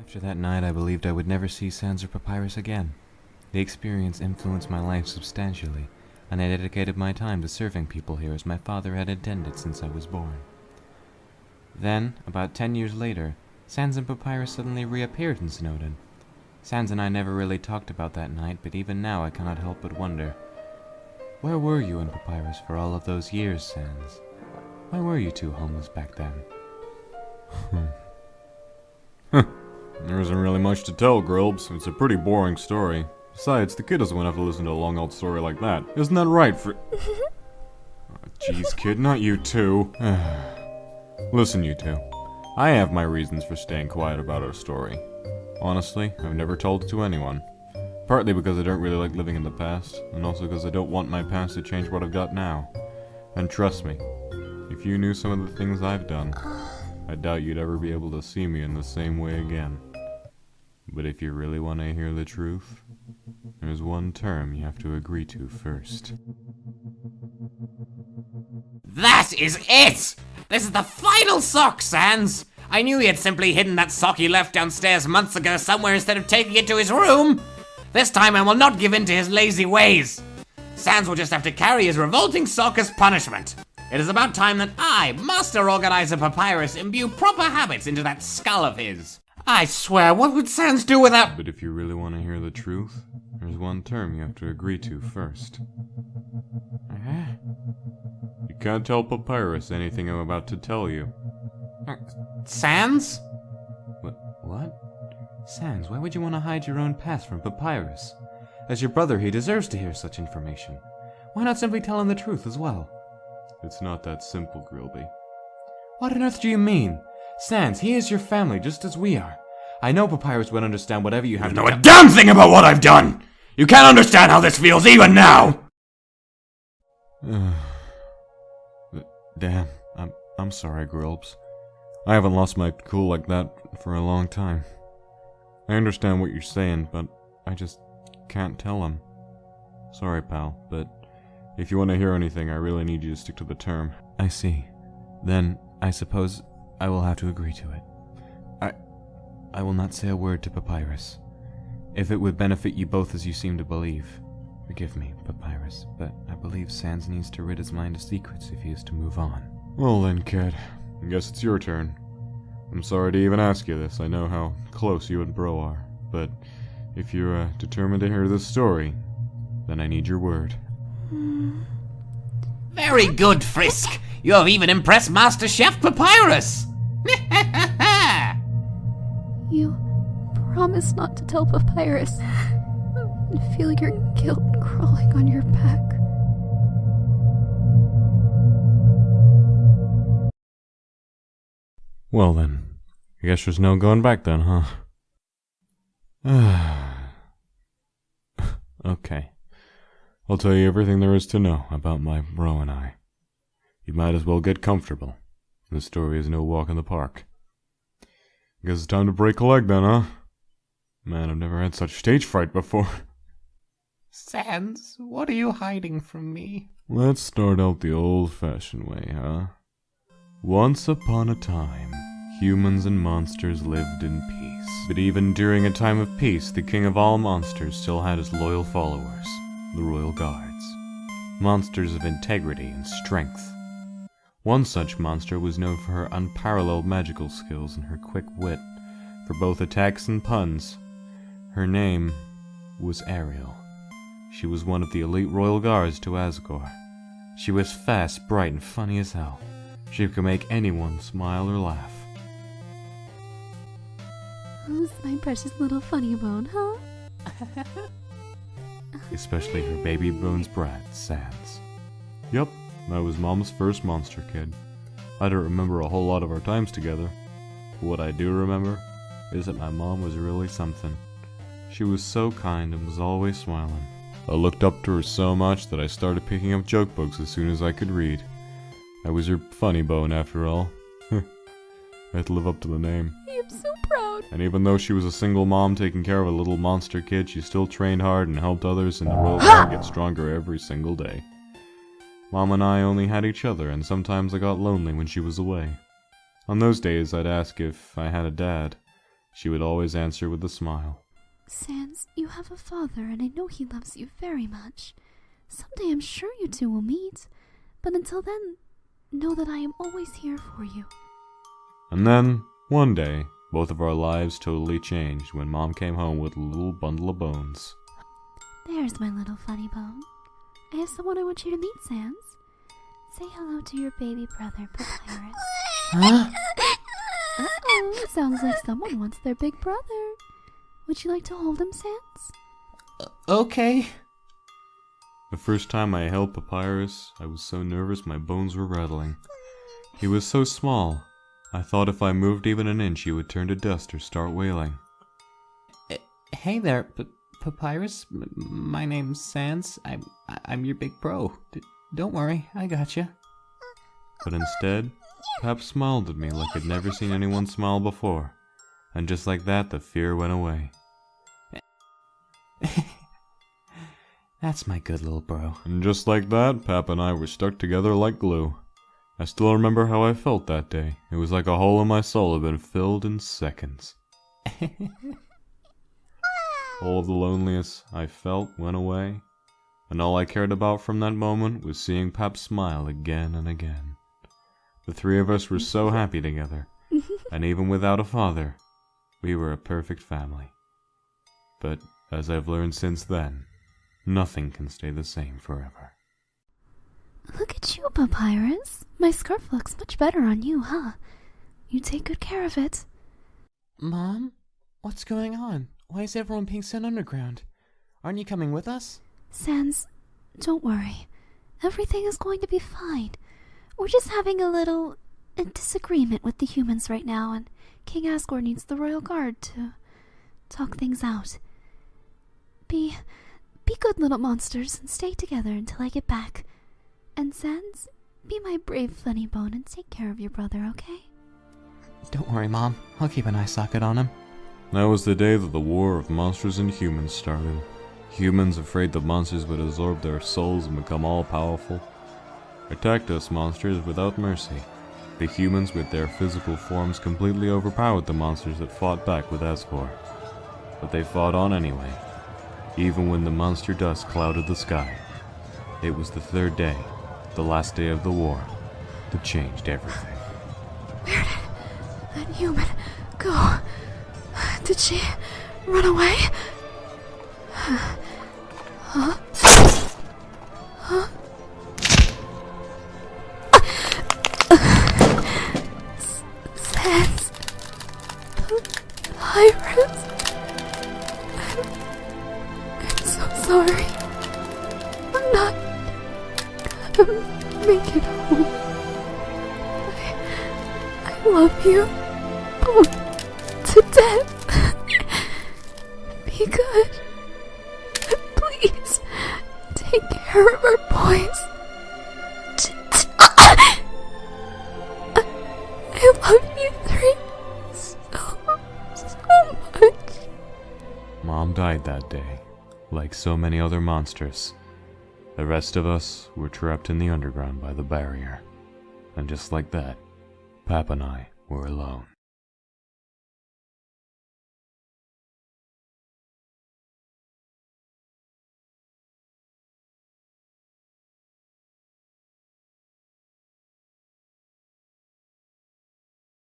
After that night, I believed I would never see Sans or Papyrus again. The experience influenced my life substantially, and I dedicated my time to serving people here as my father had intended since I was born. Then, about 10 years later, Sans and Papyrus suddenly reappeared in Snowdon. Sans and I never really talked about that night, but even now I cannot help but wonder. Where were you and Papyrus for all of those years, Sans? Why were you two homeless back then? There isn't really much to tell, Grobes. It's a pretty boring story. Besides, the kid doesn't want to have to listen to a long old story like that. Isn't that right, Jeez, kid, not you two. Listen, you two. I have my reasons for staying quiet about our story. Honestly, I've never told it to anyone. Partly because I don't really like living in the past, and also because I don't want my past to change what I've got now. And trust me, if you knew some of the things I've done, I doubt you'd ever be able to see me in the same way again. But if you really want to hear the truth, there's one term you have to agree to first. That is it! This is the final sock, Sans! I knew he had simply hidden that sock he left downstairs months ago somewhere instead of taking it to his room! This time I will not give in to his lazy ways! Sans will just have to carry his revolting sock as punishment. It is about time that I, Master Organizer Papyrus, imbue proper habits into that skull of his. I swear, what would Sans do without— But if you really want to hear the truth, there's one term you have to agree to first. You can't tell Papyrus anything I'm about to tell you. Sans? What? Sans, why would you want to hide your own past from Papyrus? As your brother, he deserves to hear such information. Why not simply tell him the truth as well? It's not that simple, Grilby. What on earth do you mean? Sans, he is your family just as we are. I know Papyrus would understand whatever you have You know a damn thing about what I've done! You can't understand how this feels even now! Damn, I'm sorry, Grilbs. I haven't lost my cool like that for a long time. I understand what you're saying, but I just can't tell him. Sorry, pal, but if you want to hear anything, I really need you to stick to the term. I see. Then, I suppose I will have to agree to it. I will not say a word to Papyrus. If it would benefit you both as you seem to believe. Forgive me, Papyrus, but I believe Sans needs to rid his mind of secrets if he is to move on. Well then, kid. I guess it's your turn. I'm sorry to even ask you this. I know how close you and Bro are. But if you're determined to hear this story, then I need your word. Very good, Frisk. You have even impressed Master Chef Papyrus. You promise not to tell Papyrus. I feel your guilt crawling on your back. Well then, I guess there's no going back then, huh? Okay. I'll tell you everything there is to know about my bro and I. You might as well get comfortable. This story is no walk in the park. Guess it's time to break a leg then, huh? Man, I've never had such stage fright before. Sans, what are you hiding from me? Let's start out the old-fashioned way, huh? Once upon a time, humans and monsters lived in peace. But even during a time of peace, the king of all monsters still had his loyal followers, the Royal Guards. Monsters of integrity and strength. One such monster was known for her unparalleled magical skills and her quick wit, for both attacks and puns. Her name was Ariel. She was one of the elite royal guards to Asgore. She was fast, bright, and funny as hell. She could make anyone smile or laugh. Who's my precious little funny bone, huh? Especially her baby bones brat, Sans. Yup, I was Mom's first monster kid. I don't remember a whole lot of our times together. But what I do remember is that my mom was really something. She was so kind and was always smiling. I looked up to her so much that I started picking up joke books as soon as I could read. I was her funny bone after all. I had to live up to the name. I'm so proud. And even though she was a single mom taking care of a little monster kid, she still trained hard and helped others in the Royal Guard get stronger every single day. Mom and I only had each other, and sometimes I got lonely when she was away. On those days, I'd ask if I had a dad, she would always answer with a smile. Sans, you have a father, and I know he loves you very much. Someday I'm sure you two will meet, but until then, know that I am always here for you. And then, one day, both of our lives totally changed when Mom came home with a little bundle of bones. There's my little funny bone. I have someone I want you to meet, Sans. Say hello to your baby brother, Papyrus. Huh? Uh-oh, sounds like someone wants their big brother. Would you like to hold him, Sans? Okay. The first time I held Papyrus, I was so nervous my bones were rattling. He was so small, I thought if I moved even an inch he would turn to dust or start wailing. Hey there, Papyrus. My name's Sans. I'm your big bro. Don't worry, I gotcha. But instead, Pap smiled at me like I'd never seen anyone smile before. And just like that, the fear went away. That's my good little bro. And just like that, Pap and I were stuck together like glue. I still remember how I felt that day. It was like a hole in my soul had been filled in seconds. All of the loneliness I felt went away, and all I cared about from that moment was seeing Pap smile again and again. The three of us were so happy together, and even without a father, we were a perfect family. But as I've learned since then, nothing can stay the same forever. Look at you, Papyrus. My scarf looks much better on you, huh? You take good care of it. Mom? What's going on? Why is everyone being sent underground? Aren't you coming with us? Sans, don't worry. Everything is going to be fine. We're just having a disagreement with the humans right now, and King Asgore needs the Royal Guard to talk things out. Be good little monsters and stay together until I get back. And Sans, be my brave funny bone and take care of your brother, okay? Don't worry, Mom. I'll keep an eye socket on him. That was the day that the war of monsters and humans started. Humans, afraid that monsters would absorb their souls and become all-powerful, attacked us monsters without mercy. The humans, with their physical forms, completely overpowered the monsters that fought back with Asgore. But they fought on anyway, even when the monster dust clouded the sky. It was the third day, the last day of the war, that changed everything. Where did that human go? Did she run away? Huh? Huh? Sans Papyrus. I'm so sorry. I'm not gonna make it home. I love you both to death. Be good. Please take care of our boys. I love you three so much. Mom died that day, like so many other monsters. The rest of us were trapped in the underground by the barrier. And just like that, Pap and I were alone.